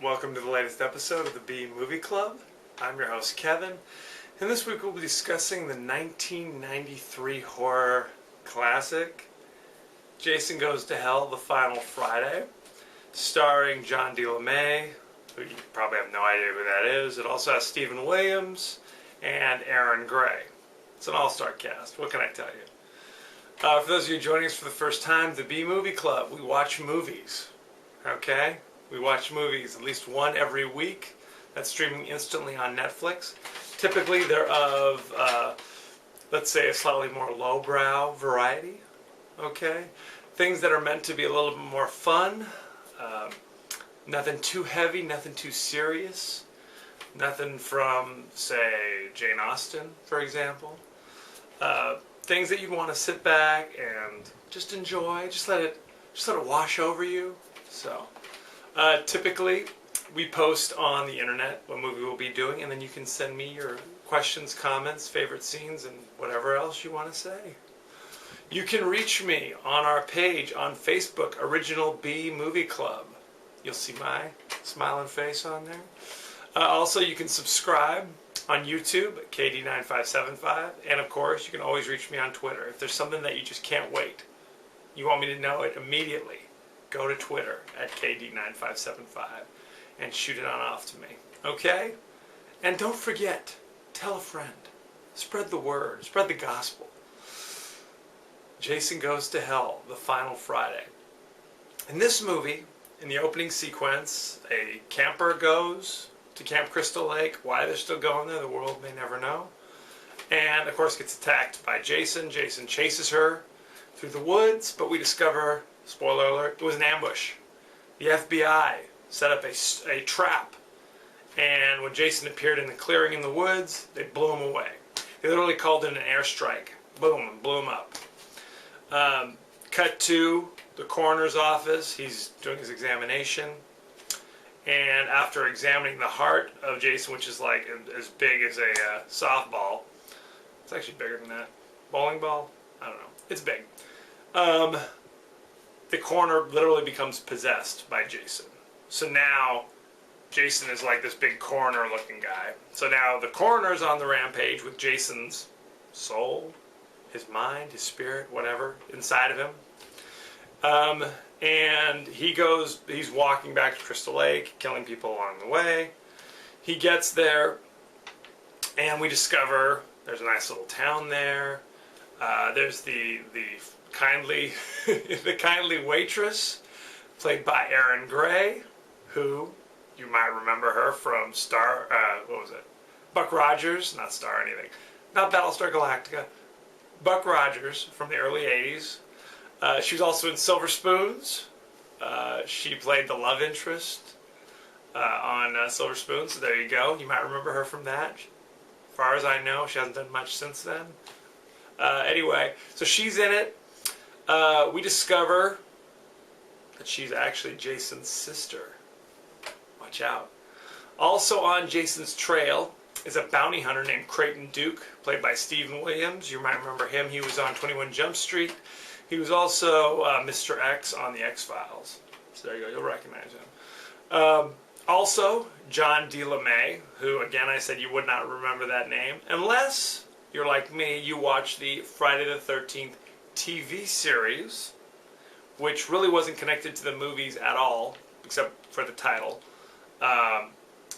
Welcome to the latest episode of the B Movie Club. I'm your host Kevin, and this week we'll be discussing the 1993 horror classic Jason Goes to Hell: The Final Friday, starring John D. LeMay, who you probably have no idea who that is. It also has Stephen Williams and Aaron Gray. It's an all-star cast. What can I tell you? For those of you joining us for the first time, the B Movie Club, we watch movies. Okay? We watch movies, at least one every week. That's streaming instantly on Netflix. Typically they're of, let's say, a slightly more lowbrow variety. Okay? Things that are meant to be a little bit more fun. Nothing too heavy, nothing too serious. Nothing from, say, Jane Austen, for example. Things that you want to sit back and just enjoy. Just let it wash over you. So, typically, we post on the internet what movie we'll be doing, and then you can send me your questions, comments, favorite scenes, and whatever else you want to say. You can reach me on our page on Facebook, Original B Movie Club. You'll see my smiling face on there. Also, you can subscribe on YouTube at KD9575, and of course, you can always reach me on Twitter. If there's something that you just can't wait, you want me to know it immediately, go to Twitter at KD9575 and shoot it on off to me. Okay? And don't forget, tell a friend. Spread the word. Spread the gospel. Jason Goes to Hell: The Final Friday. In this movie, in the opening sequence, a camper goes to Camp Crystal Lake. Why they're still going there, the world may never know. And, of course, gets attacked by Jason. Jason chases her through the woods, but we discover, spoiler alert, it was an ambush. The FBI set up a trap, and when Jason appeared in the clearing in the woods, they blew him away. They literally called in an airstrike. Boom, and blew him up. Cut to the coroner's office. He's doing his examination, and after examining the heart of Jason, which is like as big as a softball, it's actually bigger than that. Bowling ball? I don't know. It's big. The coroner literally becomes possessed by Jason. So now Jason is like this big coroner looking guy. So now the coroner's on the rampage with Jason's soul, his mind, his spirit, whatever, inside of him. And he's walking back to Crystal Lake, killing people along the way. He gets there, and we discover there's a nice little town there. There's the kindly waitress, played by Aaron Gray, who you might remember her from Buck Rogers, not Star anything, not Battlestar Galactica, Buck Rogers from the early 80s. She was also in Silver Spoons. She played the love interest on Silver Spoons, so there you go. You might remember her from that. As far as I know, she hasn't done much since then. Anyway, so she's in it. We discover that she's actually Jason's sister. Watch out. Also on Jason's trail is a bounty hunter named Creighton Duke, played by Stephen Williams. You might remember him. He was on 21 Jump Street. He was also Mr. X on The X-Files. So there you go. You'll recognize him. Also, John D. LeMay, who, again, I said you would not remember that name, unless you're like me, you watch the Friday the 13th TV series, which really wasn't connected to the movies at all, except for the title.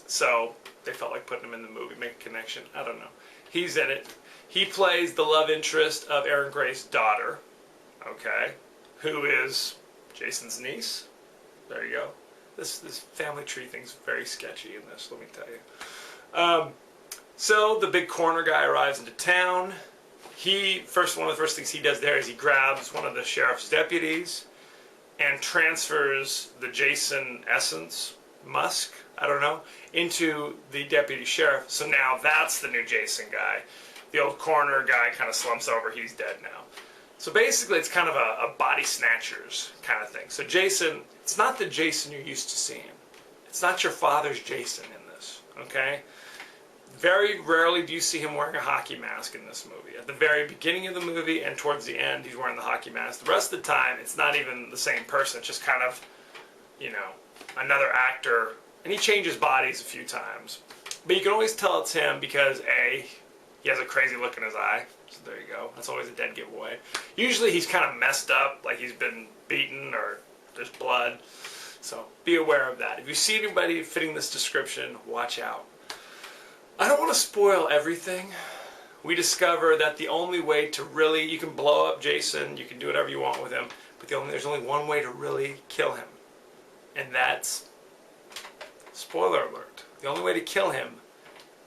So they felt like putting him in the movie, make a connection. I don't know. He's in it. He plays the love interest of Aaron Gray's daughter, okay, who is Jason's niece. There you go. This family tree thing's very sketchy in this, let me tell you. So the big coroner guy arrives into town. One of the first things he does there is he grabs one of the sheriff's deputies and transfers the Jason essence, Musk, I don't know, into the deputy sheriff. So now that's the new Jason guy. The old coroner guy kind of slumps over. He's dead now. So basically it's kind of a body snatchers kind of thing. So Jason, it's not the Jason you're used to seeing. It's not your father's Jason in this, okay? Very rarely do you see him wearing a hockey mask in this movie. At the very beginning of the movie and towards the end, he's wearing the hockey mask. The rest of the time, it's not even the same person. It's just kind of, you know, another actor and he changes bodies a few times. But you can always tell it's him because A, he has a crazy look in his eye. So there you go. That's always a dead giveaway. Usually he's kind of messed up, like he's been beaten or there's blood. So be aware of that. If you see anybody fitting this description, watch out. I don't want to spoil everything. We discover that the only way to really, you can blow up Jason, you can do whatever you want with him, but there's only one way to really kill him. And that's, spoiler alert, the only way to kill him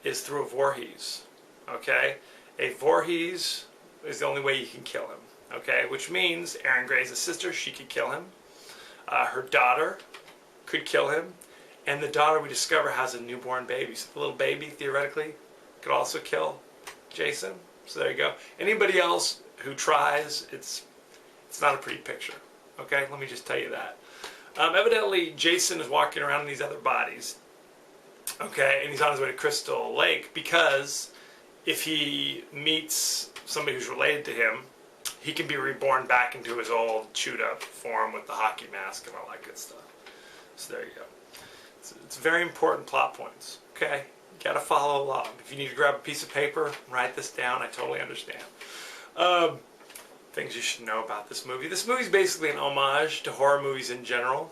is through a Voorhees. Okay? A Voorhees is the only way you can kill him. Okay? Which means Erin Gray's sister, she could kill him. Her daughter could kill him. And the daughter, we discover, has a newborn baby. So the little baby, theoretically, could also kill Jason. So there you go. Anybody else who tries, it's not a pretty picture. Okay? Let me just tell you that. Evidently, Jason is walking around in these other bodies. Okay? And he's on his way to Crystal Lake because if he meets somebody who's related to him, he can be reborn back into his old chewed up form with the hockey mask and all that good stuff. So there you go. It's very important plot points. Okay? You gotta follow along. If you need to grab a piece of paper, write this down. I totally understand. Things you should know about this movie. This movie is basically an homage to horror movies in general.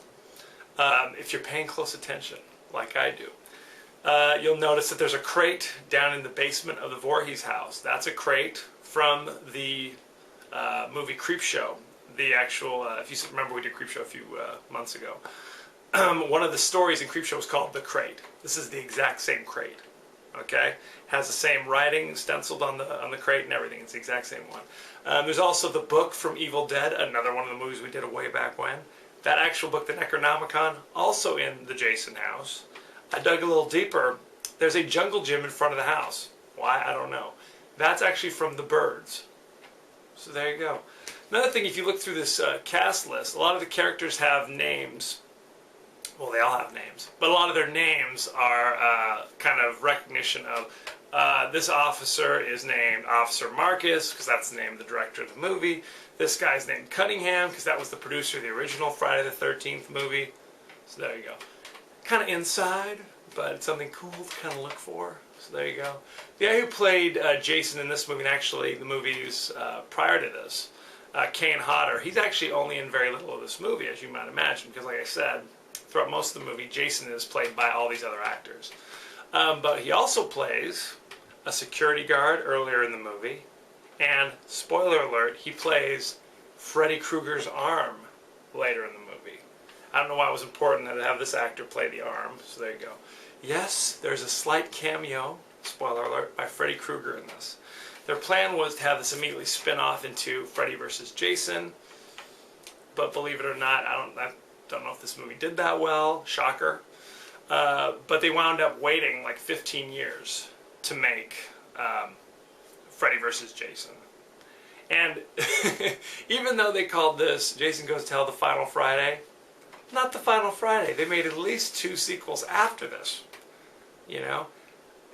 If you're paying close attention, like I do, you'll notice that there's a crate down in the basement of the Voorhees house. That's a crate from the movie Creepshow. The actual, if you remember, we did Creepshow a few months ago. One of the stories in Creepshow was called The Crate. This is the exact same crate. Okay, has the same writing stenciled on the crate and everything. It's the exact same one. There's also the book from Evil Dead, another one of the movies we did way back when. That actual book, the Necronomicon, also in the Jason house. I dug a little deeper. There's a jungle gym in front of the house. Why? I don't know. That's actually from The Birds. So there you go. Another thing, if you look through this cast list, a lot of the characters have names. Well, they all have names, but a lot of their names are kind of recognition of this officer is named Officer Marcus, because that's the name of the director of the movie. This guy's named Cunningham, because that was the producer of the original Friday the 13th movie. So there you go. Kind of inside, but it's something cool to kind of look for. So there you go. The guy who played Jason in this movie, and actually the movies prior to this, Kane Hodder, he's actually only in very little of this movie, as you might imagine, because like I said, throughout most of the movie, Jason is played by all these other actors. But he also plays a security guard earlier in the movie, and, spoiler alert, he plays Freddy Krueger's arm later in the movie. I don't know why it was important to have this actor play the arm, so there you go. Yes, there's a slight cameo, spoiler alert, by Freddy Krueger in this. Their plan was to have this immediately spin off into Freddy vs. Jason, but believe it or not, I don't know if this movie did that well, shocker. But they wound up waiting like 15 years to make Freddy vs. Jason. And even though they called this Jason Goes to Hell the Final Friday, not the Final Friday. They made at least 2 sequels after this. You know?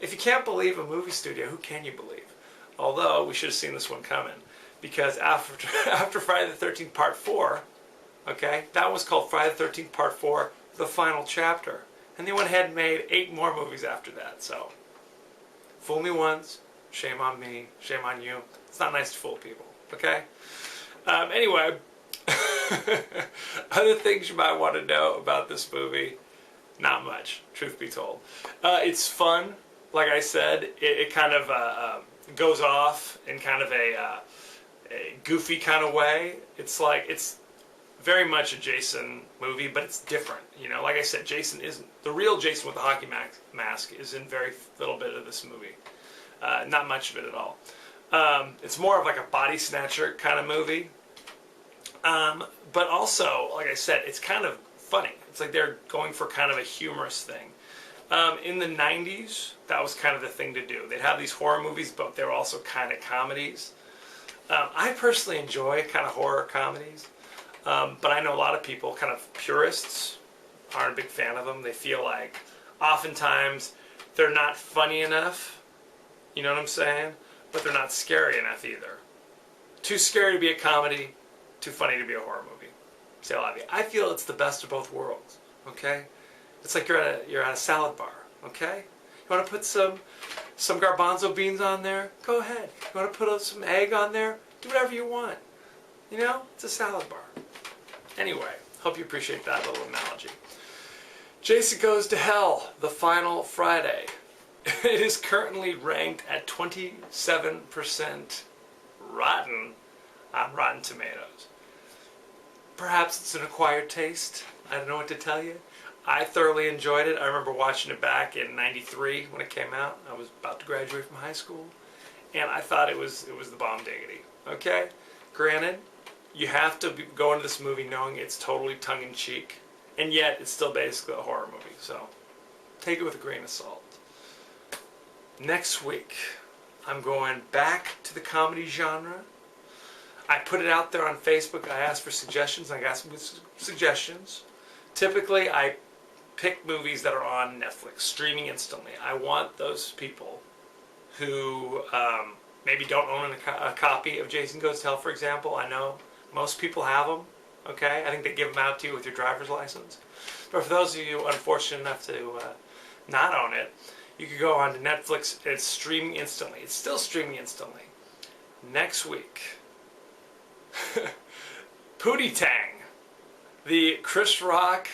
If you can't believe a movie studio, who can you believe? Although, we should have seen this one coming. Because after Friday the 13th Part 4, okay, that was called Friday the 13th Part 4, The Final Chapter. And they went ahead and made 8 more movies after that, so. Fool me once, shame on me, shame on you. It's not nice to fool people, okay? Anyway, other things you might want to know about this movie, not much, truth be told. It's fun, like I said, it kind of goes off in kind of a goofy kind of way. It's like, it's very much a Jason movie, but it's different. You know, like I said, Jason isn't the real Jason with the hockey mask is in very little bit of this movie. Not much of it at all. It's more of like a body snatcher kind of movie. But also, like I said, it's kind of funny. It's like they're going for kind of a humorous thing. In the 90s, that was kind of the thing to do. They'd have these horror movies, but they were also kind of comedies. I personally enjoy kind of horror comedies. But I know a lot of people, kind of purists, aren't a big fan of them. They feel like oftentimes they're not funny enough, you know what I'm saying? But they're not scary enough either. Too scary to be a comedy, too funny to be a horror movie. Say a lot of you. I feel it's the best of both worlds, okay? It's like you're at a salad bar, okay? You want to put some garbanzo beans on there? Go ahead. You want to put some egg on there? Do whatever you want. You know, it's a salad bar. Anyway, hope you appreciate that little analogy. Jason Goes to Hell, the final Friday. It is currently ranked at 27% rotten on Rotten Tomatoes. Perhaps it's an acquired taste. I don't know what to tell you. I thoroughly enjoyed it. I remember watching it back in '93 when it came out. I was about to graduate from high school, and I thought it was the bomb diggity. Okay? Granted, you have to go into this movie knowing it's totally tongue-in-cheek, and yet it's still basically a horror movie, so take it with a grain of salt. Next week, I'm going back to the comedy genre. I put it out there on Facebook. I asked for suggestions. I got some suggestions. Typically, I pick movies that are on Netflix, streaming instantly. I want those people who maybe don't own a copy of Jason Goes to Hell, for example. I know most people have them, okay? I think they give them out to you with your driver's license. But for those of you unfortunate enough to not own it, you can go on to Netflix. It's streaming instantly. It's still streaming instantly. Next week, Pootie Tang, the Chris Rock,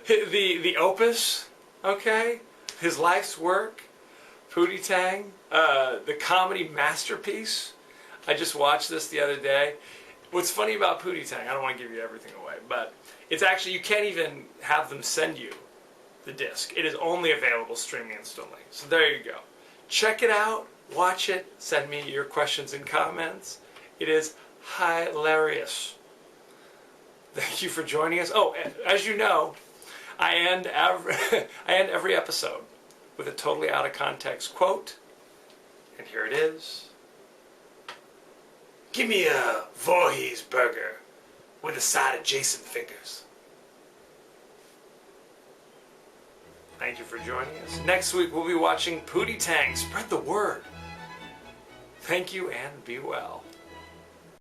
the opus, okay? His life's work, Pootie Tang, the comedy masterpiece. I just watched this the other day. What's funny about Pootie Tang, I don't want to give you everything away, but it's actually, you can't even have them send you the disc. It is only available streaming instantly. So there you go. Check it out, watch it, send me your questions and comments. It is hilarious. Thank you for joining us. Oh, as you know, I end every episode with a totally out of context quote, and here it is. Give me a Voorhees burger with a side of Jason fingers. Thank you for joining us. Next week we'll be watching Pootie Tang. Spread the word. Thank you and be well.